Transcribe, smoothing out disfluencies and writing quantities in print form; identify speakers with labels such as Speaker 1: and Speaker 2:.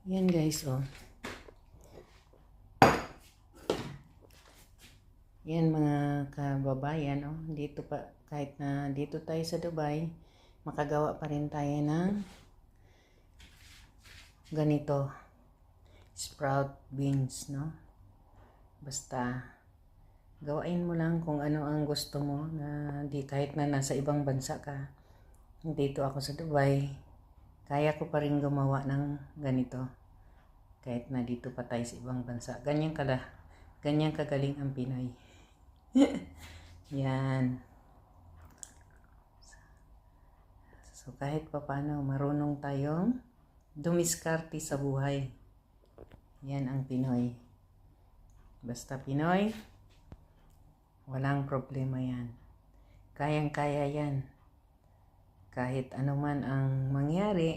Speaker 1: Yan guys, oh. Yan mga kababayan, oh. Dito pa, kahit na dito tayo sa Dubai, makagawa pa rin tayo ng ganito. Sprout beans, no? Basta, gawain mo lang kung ano ang gusto mo na di kahit na nasa ibang bansa ka. Dito ako sa Dubai, kaya ko pa rin gumawa ng ganito. Kahit na dito pa tayo sa ibang bansa. Ganyan kagaling ang Pinoy. Yan. So kahit papaano marunong tayong dumiskarte sa buhay. Yan ang Pinoy. Basta Pinoy, walang problema yan. Kayang-kaya yan. Kahit anuman ang mangyari,